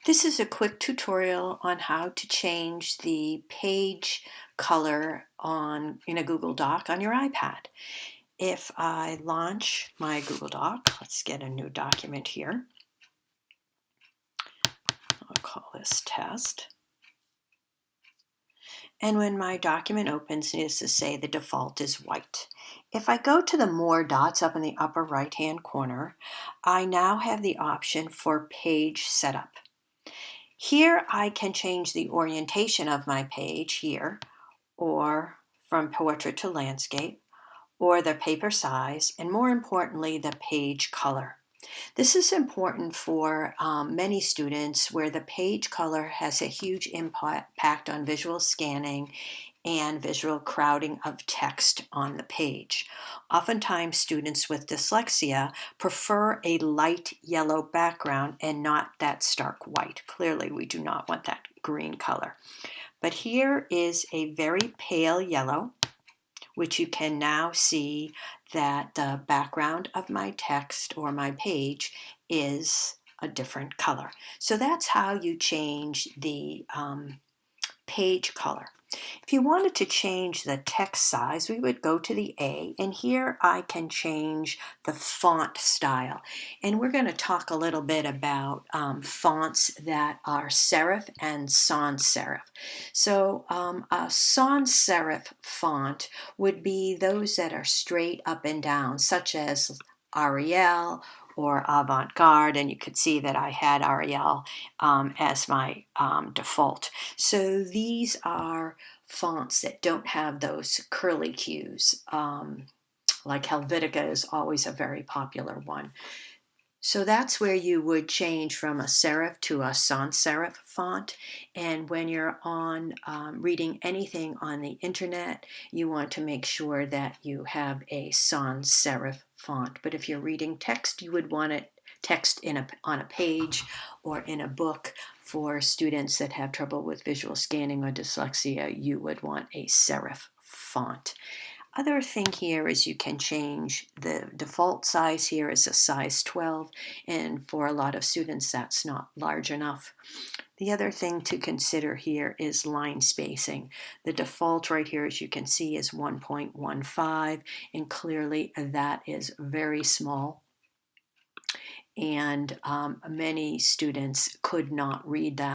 This is a quick tutorial on how to change the page color in a Google Doc on your iPad. If I launch my Google Doc, let's get a new document here. I'll call this test. And when my document opens, it is to say the default is white. If I go to the more dots up in the upper right-hand corner, I now have the option for page setup. Here I can change the orientation of my page here, or from portrait to landscape, or the paper size, and more importantly, the page color. This is important for many students where the page color has a huge impact on visual scanning and visual crowding of text on the page. Oftentimes, students with dyslexia prefer a light yellow background and not that stark white. Clearly, we do not want that green color. But here is a very pale yellow, which you can now see that the background of my text or my page is a different color. So that's how you change the page color. If you wanted to change the text size, we would go to the A, and here I can change the font style. And we're going to talk a little bit about fonts that are serif and sans serif. So a sans serif font would be those that are straight up and down, such as Arial or Avant-Garde, and you could see that I had Arial as my default. So these are fonts that don't have those curly cues, like Helvetica is always a very popular one. So that's where you would change from a serif to a sans serif font. And when you're on reading anything on the internet, you want to make sure that you have a sans serif font. But if you're reading text, you would want it text on a page or in a book. For students that have trouble with visual scanning or dyslexia, you would want a serif font. Other thing here is you can change the default size here is a size 12, and for a lot of students that's not large enough. The other thing to consider here is line spacing. The default right here, as you can see, is 1.15, and clearly that is very small. And many students could not read that.